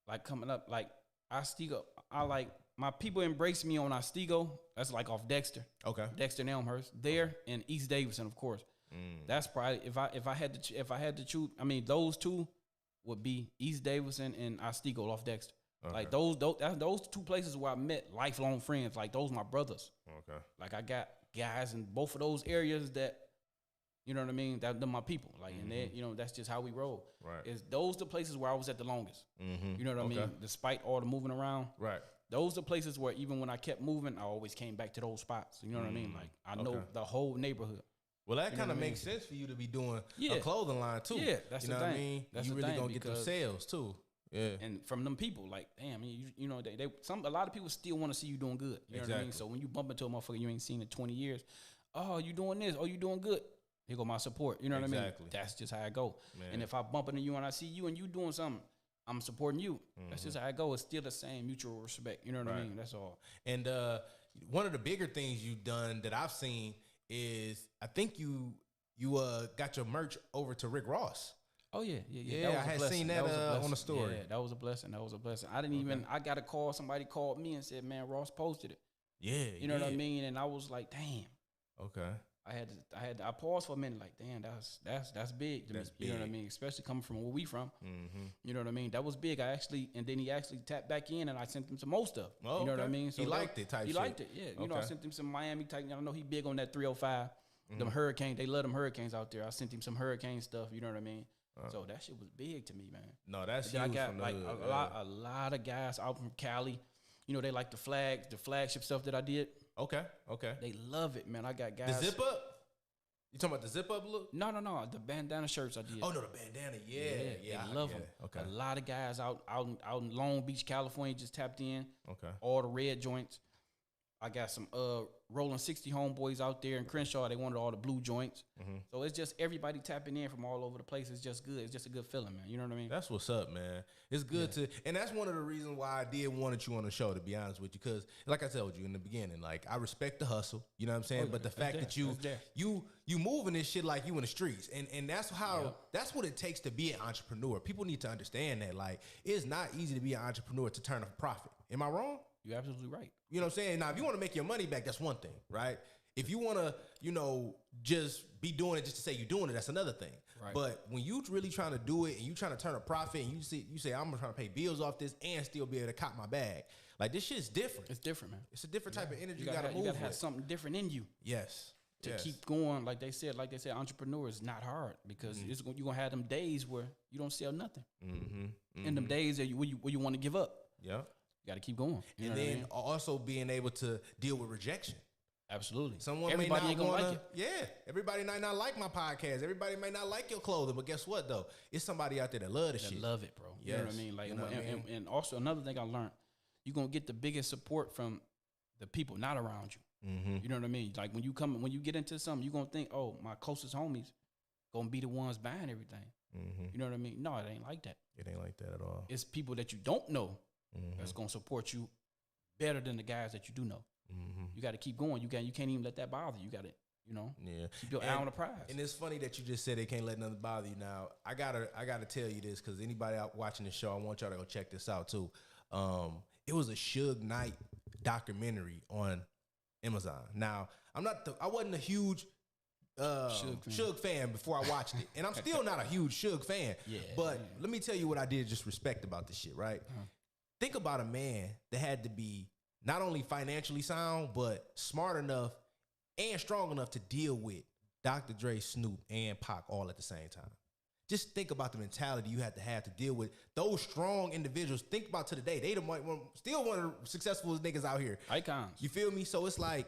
like coming up, like Otsego. I like my people embrace me on Otsego. That's like off Dexter. Okay. Dexter and Elmhurst. There and East Davidson, of course. That's probably if I had to choose. I mean, those two would be East Davidson and Otsego off Dexter. Okay. Like those two places where I met lifelong friends. Like those my brothers. Okay. Like I got guys in both of those areas that. You know what I mean? They're my people. Like, and they, that's just how we roll. Right. Is those the places where I was at the longest? You know what I mean? Despite all the moving around. Right. Those the places where even when I kept moving, I always came back to those spots. You know what I mean? Like, I know the whole neighborhood. Well, that kind of makes sense for you to be doing a clothing line too. Yeah, that's you know the thing. What I mean? That's you the really thing gonna get those sales too. Yeah. And from them people, like, damn, a lot of people still want to see you doing good. You know what I mean? So when you bump into a motherfucker you ain't seen in 20 years, oh, you doing this? Oh, you doing good? Here go my support. You know what I mean? That's just how I go. Man. And if I bump into you and I see you and you doing something, I'm supporting you. That's just how I go. It's still the same mutual respect. You know what I mean? That's all. And one of the bigger things you've done that I've seen is I think you got your merch over to Rick Ross. Oh yeah. I had seen that on the story. Yeah, that was a blessing. I didn't even. I got a call. Somebody called me and said, "Man, Ross posted it." Yeah, you know what I mean. And I was like, "Damn." Okay. I paused for a minute, like, damn, that's big to me. You know what I mean? Especially coming from where we from. You know what I mean? That was big. And then he actually tapped back in, and I sent him some more stuff. Oh, you know what I mean? So he liked it, type. He liked it, yeah. You know, I sent him some Miami type. I know he big on that 305. Them hurricanes, they love them hurricanes out there. I sent him some hurricane stuff. You know what I mean? So that shit was big to me, man. No, that's huge. I got like a lot of guys out from Cali. You know, they like the flagship stuff that I did. Okay. They love it, man. I got guys. The zip up? You talking about the zip up look? No. The bandana shirts I did. Oh no, the bandana. Yeah. I love them. Okay. A lot of guys out in Long Beach, California, just tapped in. Okay. All the red joints. I got some Rollin 60 homeboys out there in Crenshaw. They wanted all the blue joints. So it's just everybody tapping in from all over the place. It's just good. It's just a good feeling, man. You know what I mean? That's what's up, man. It's good to, and that's one of the reasons why I did wanted you on the show, to be honest with you, because like I told you in the beginning, like I respect the hustle. You know what I'm saying? But the fact that you moving this shit like you in the streets, and that's how that's what it takes to be an entrepreneur. People need to understand that, like, it's not easy to be an entrepreneur to turn a profit. Am I wrong? You're absolutely right. You know what I'm saying? Now, if you want to make your money back, that's one thing, right? If you want to, just be doing it just to say you're doing it, that's another thing. Right. But when you really trying to do it and you trying to turn a profit and you say I'm trying to pay bills off this and still be able to cop my bag, like this shit is different. It's different, man. It's a different type of energy you gotta move with. You gotta have something different in you. Yes. To keep going, like they said, entrepreneur is not hard because you're gonna have them days where you don't sell nothing, and them days that where you want to give up. Yeah, you got to keep going, and then also being able to deal with rejection. Absolutely, Everybody ain't gonna like it. Yeah, everybody might not like my podcast. Everybody may not like your clothing, but guess what though? It's somebody out there that love the shit. Love it, bro. Yes. You know what I mean? Like, and also another thing I learned, you're gonna get the biggest support from the people not around you. You know what I mean? Like when you get into something, you're going to think, oh, my closest homies going to be the ones buying everything. You know what I mean? No, it ain't like that. It ain't like that at all. It's people that you don't know that's going to support you better than the guys that you do know. You got to keep going. You can't even let that bother you. You got to, keep your eye on the prize. And it's funny that you just said they can't let nothing bother you. Now, I gotta tell you this because anybody out watching the show, I want y'all to go check this out too. It was a Suge Knight documentary on Amazon. Now, I wasn't a huge Suge fan before I watched it. And I'm still not a huge Suge fan. But let me tell you what I did just respect about this shit, right? Think about a man that had to be not only financially sound, but smart enough and strong enough to deal with Dr. Dre, Snoop, and Pac all at the same time. Just think about the mentality you have to deal with those strong individuals. Think about to the day. They still one of the successful niggas out here. Icons. You feel me? So it's like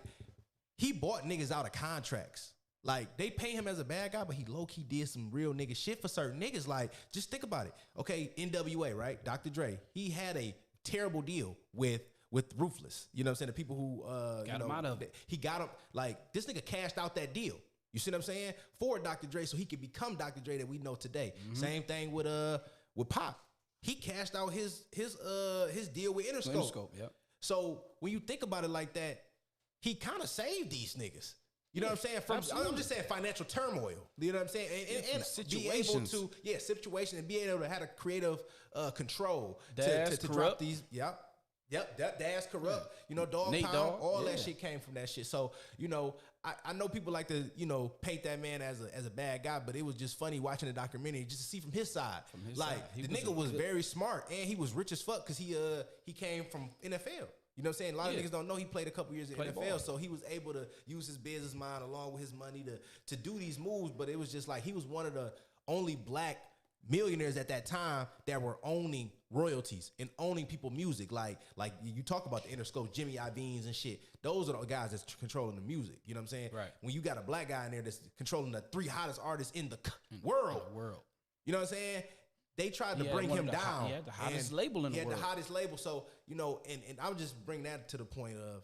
he bought niggas out of contracts. Like they pay him as a bad guy, but he low-key did some real nigga shit for certain niggas. Like, just think about it. Okay, NWA, right? Dr. Dre, he had a terrible deal with Ruthless. You know what I'm saying? The people who got him out of it. He got him, like, this nigga cashed out that deal. You see what I'm saying? For Dr. Dre, so he could become Dr. Dre that we know today. Same thing with Pac. He cashed out his deal with Interscope. Yep. So when you think about it like that, he kind of saved these niggas. You know what I'm saying? I'm just saying financial turmoil. You know what I'm saying? And be able to situation and be able to have a creative control to drop these. Yep, Dad's corrupt. You know, Dog Nate Pound, Dogg, all that shit came from that shit. So, I know people like to, paint that man as a bad guy, but it was just funny watching the documentary just to see from his side. The nigga was very smart and he was rich as fuck because he came from NFL. You know what I'm saying? A lot of niggas don't know he played a couple years in NFL, ball. So he was able to use his business mind along with his money to do these moves. But it was just like he was one of the only black millionaires at that time that were owning royalties and owning people music. Like you talk about the Interscope, Jimmy Iovines and shit. Those are the guys that's controlling the music. You know what I'm saying? Right. When you got a black guy in there that's controlling the 3 hottest artists in the world. You know what I'm saying? They tried to bring him down. He had the hottest label in the world. He had the hottest label. So, and I would just bring that to the point of,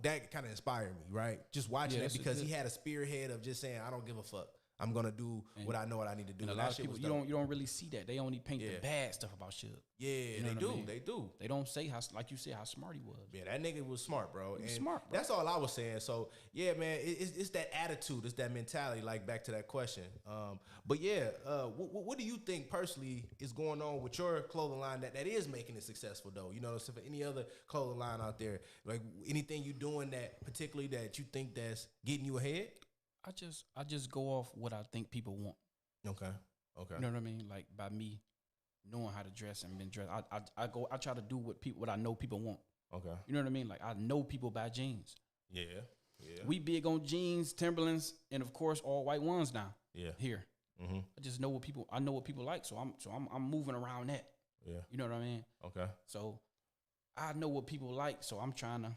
that kind of inspired me, right? Just watching it because he had a spearhead of just saying, I don't give a fuck. I'm gonna do what I know what I need to do. And a lot of people, you don't really see that. They only paint the bad stuff about Suge. Yeah, they do. They don't say how, like you said, how smart he was. Yeah, that nigga was smart, bro. He was smart, bro. That's all I was saying. So yeah, man, it's that attitude, it's that mentality. Like back to that question. But yeah, what do you think personally is going on with your clothing line that is making it successful though? So for any other clothing line out there, like anything you doing that particularly that you think that's getting you ahead? I just go off what I think people want. Okay. You know what I mean? Like by me knowing how to dress and been dressed, I try to do what I know people want. Okay. You know what I mean? Like I know people buy jeans. Yeah. We big on jeans, Timberlands, and of course all white ones now. Yeah. Here. Mm-hmm. I know what people like, so I'm moving around that. Yeah. You know what I mean? Okay. So I know what people like, so I'm trying to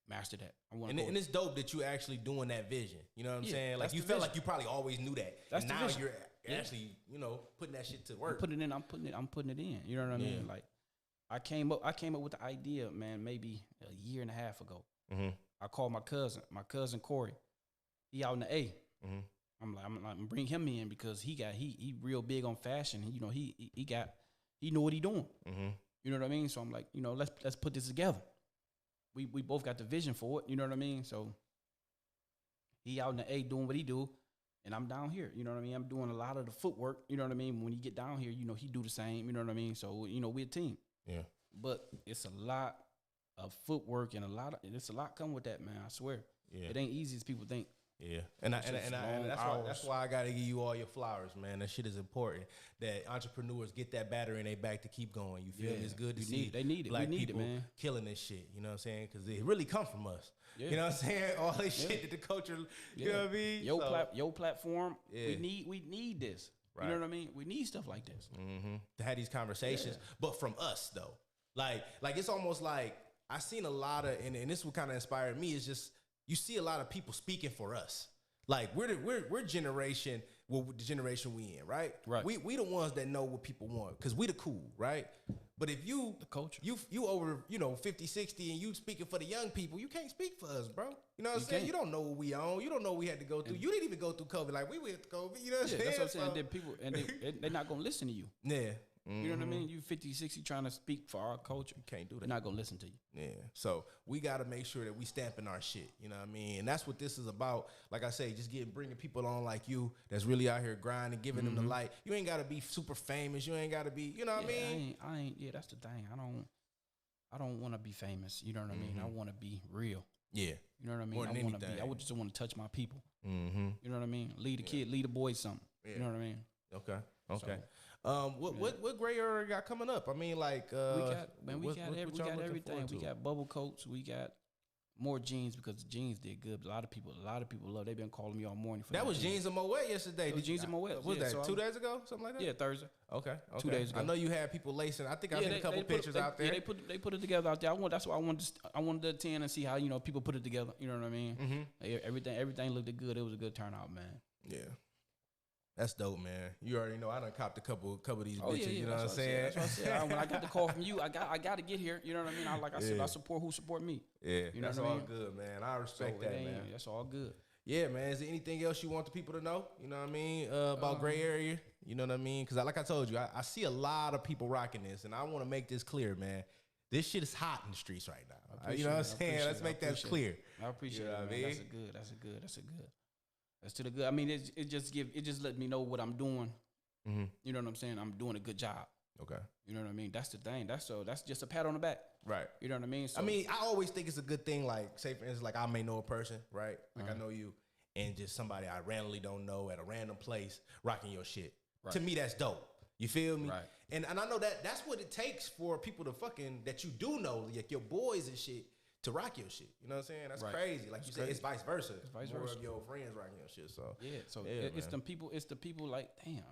master that. And it's dope that you actually doing that vision. You know what I'm saying? Like you felt like you probably always knew that. That's and the now vision. you're actually, putting that shit to work. I'm putting it in. You know what I mean? Like I came up with the idea, man, maybe a year and a half ago. Mm-hmm. I called my cousin Corey. He out in the A. Mm-hmm. I'm like, bring him in because he real big on fashion. He know what he doing. Mm-hmm. You know what I mean? So I'm like, let's put this together. We both got the vision for it, you know what I mean? So he out in the A doing what he do, and I'm down here, you know what I mean? I'm doing a lot of the footwork, you know what I mean? When he get down here, he do the same, you know what I mean? So, we're a team. Yeah. But it's a lot of footwork and it's a lot come with that, man, I swear. Yeah. It ain't easy as people think. Yeah, and that's why I gotta give you all your flowers, man. That shit is important. That entrepreneurs get that battery in their back to keep going. You feel me? It's good to see. They need it. Black we need people it, man. killing this shit. You know what I'm saying? Because it really come from us. Yeah. You know what I'm saying? All this shit that the culture. You know what I mean? Your platform. Yeah. We need this. Right. You know what I mean? We need stuff like this to have these conversations, but from us though. Like it's almost like I seen a lot of, and this what kind of inspired me is just. You see a lot of people speaking for us. Like we're generation, well, the generation we in, right? Right. We the ones that know what people want because we the cool, right? But if you the culture, you over 50, 60, and you speaking for the young people, you can't speak for us, bro. You know what I'm saying? You don't know what we own. You don't know what we had to go through. You didn't even go through COVID like we went through COVID. You know what I'm saying? That's what I'm saying. Then people they're not gonna listen to you. Yeah. You know what I mean? You 50, 60 trying to speak for our culture. You can't do that. They're not going to listen to you. Yeah. So we got to make sure that we stamping our shit. You know what I mean? And that's what this is about. Like I say, just bringing people on like you that's really out here grinding, giving them the light. You ain't got to be super famous. You ain't got to be, you know what I mean? I ain't. Yeah, that's the thing. I don't want to be famous. You know what I mean? I want to be real. Yeah. You know what I mean? More than anything. I would just want to touch my people. Mm-hmm. You know what I mean? Lead a kid, lead a boy something. Yeah. You know what I mean? Okay. What gray area got coming up? I mean, like we got everything. We got bubble coats. We got more jeans because the jeans did good. A lot of people love. They've been calling me all morning for that. Was jeans in Moet yesterday. Jeans in Moet. Was that 2 days ago? Something like that. Yeah, Thursday. Okay. 2 days ago. I know you had people lacing. I think I seen a couple pictures out there. Yeah, they put it together out there. That's why I wanted to attend and see how people put it together. You know what I mean? Mm-hmm. Everything looked good. It was a good turnout, man. Yeah. That's dope, man. You already know I done copped a couple of these bitches. Yeah. You know what I'm saying? That's what I said. When I got the call from you, I got to get here. You know what I mean? I said, I support who support me. Yeah, you know that's all good, man. I respect that, man. That's all good. Yeah, man. Is there anything else you want the people to know? You know what I mean? About gray area? You know what I mean? Because like I told you, I see a lot of people rocking this, and I want to make this clear, man. This shit is hot in the streets right now. You know what I'm saying? Let's make that clear. I appreciate it, man. That's good. That's to the good. I mean, it just let me know what I'm doing. Mm-hmm. You know what I'm saying? I'm doing a good job. Okay. You know what I mean? That's the thing. That's just a pat on the back. Right. You know what I mean? So, I mean, I always think it's a good thing. Like, say for instance, like I may know a person, right? Like I know you, and just somebody I randomly don't know at a random place rocking your shit. Right. To me, that's dope. You feel me? Right. And I know that's what it takes for people to that you do know, like your boys and shit, to rock your shit. You know what I'm saying? That's crazy. Like you said, it's vice versa. It's vice versa. More of your friends rocking your shit. So it's them people. It's the people like, damn,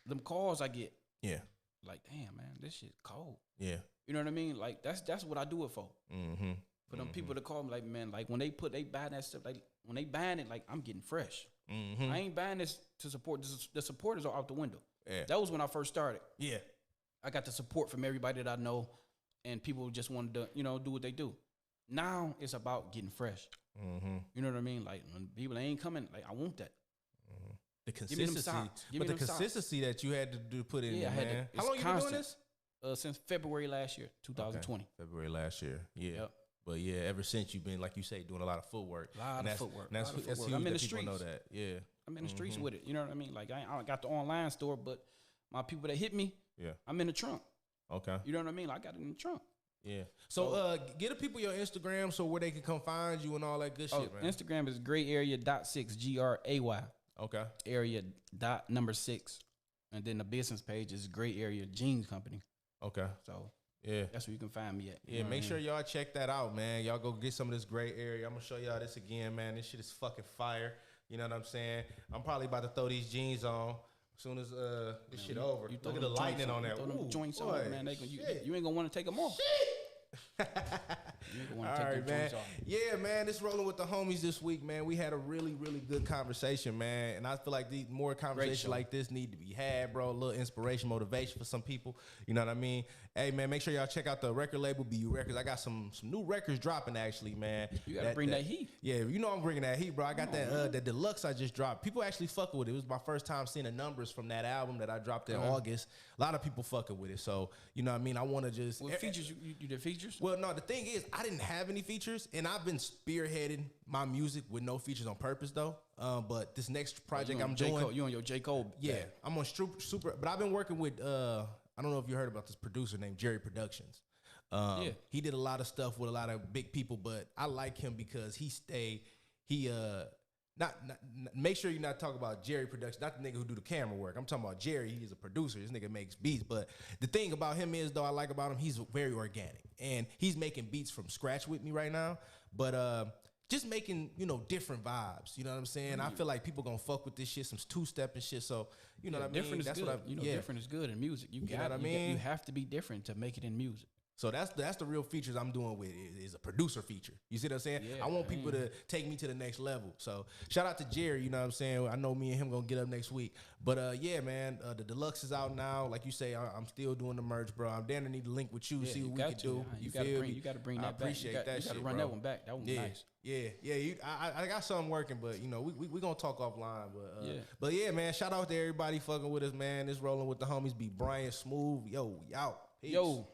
them calls I get. Yeah. Like, damn, man, this shit cold. Yeah. You know what I mean? Like that's what I do it for. Mm-hmm. For them people to call me like, man, like when they buy that stuff, like when they buying it, like I'm getting fresh. Mm-hmm. I ain't buying this to support. The supporters are out the window. Yeah. That was when I first started. Yeah. I got the support from everybody that I know, and people just wanted to, do what they do. Now it's about getting fresh. Mm-hmm. You know what I mean? Like when people ain't coming, like I want that. Mm-hmm. The consistency, consistency that you had to put in, man. How long you been doing this? Since February last year, 2020. Okay. February last year, yeah. Yep. But yeah, ever since you've been, like you say, doing a lot of footwork. That's huge. I'm in the streets. Know that. Yeah. I'm in the streets with it. You know what I mean? Like I got the online store, but my people that hit me, I'm in the trunk. Okay. You know what I mean? Like, I got it in the trunk. Yeah. So get the people your Instagram so where they can come find you and all that good shit, man. Instagram is grayarea.6, GRAY. Okay. Area.6. And then the business page is Gray Area Jeans Company. Okay. So yeah, that's where you can find me at. Yeah, make sure y'all check that out, man. Y'all go get some of this gray area. I'm gonna show y'all this again, man. This shit is fucking fire. You know what I'm saying? I'm probably about to throw these jeans on as soon as this shit over. Look at the lightning on there. Throw them joints on, man. You ain't gonna want to take them off. All right, man. Yeah, man. This Rolling with the homies this week, man. We had a really, really good conversation, man. And I feel like these more conversations like this need to be had, bro. A little inspiration, motivation for some people. You know what I mean? Hey, man, make sure y'all check out the record label, BU Records. I got some new records dropping, actually, man. You gotta bring that heat. Yeah, you know I'm bringing that heat, bro. I got that deluxe I just dropped. People actually fucking with it. It was my first time seeing the numbers from that album that I dropped in August. A lot of people fucking with it. So, you know what I mean? I want to just... What features? You did features? Well, no, the thing is, I didn't have any features, and I've been spearheading my music with no features on purpose, though. But this next project I'm doing... You on your J. Cole? Yeah, I'm on super... But I've been working with... I don't know if you heard about this producer named Jerry Productions. He did a lot of stuff with a lot of big people, but I like him because he he not make sure you're not talking about Jerry production, not the nigga who do the camera work. I'm talking about Jerry. He's a producer. This nigga makes beats. But the thing about him is, though, I like about him, he's very organic, and he's making beats from scratch with me right now. But just making, you know, different vibes. You know what I'm saying? I feel like people gonna fuck with this shit, some two-step and shit. So you know what I mean? Different is That's good. what I, you know, different is good in music. You know what I mean? You have to be different to make it in music. So that's the real features I'm doing with is a producer feature. You see what I'm saying? Yeah, I want people to take me to the next level. So shout out to Jerry, you know what I'm saying? I know me and him gonna get up next week. But yeah, man, the deluxe is out now. Like you say, I'm still doing the merch, bro. I'm down to need to link with you, see what we can do. You gotta bring that back. Appreciate that shit, You gotta run bro. that one back. That one was nice. Yeah. I got something working, but you know, we gonna talk offline. But yeah, man, shout out to everybody fucking with us, man. This Rolling with the Homies be Brian Smooth. Yo, we out. Peace. Yo.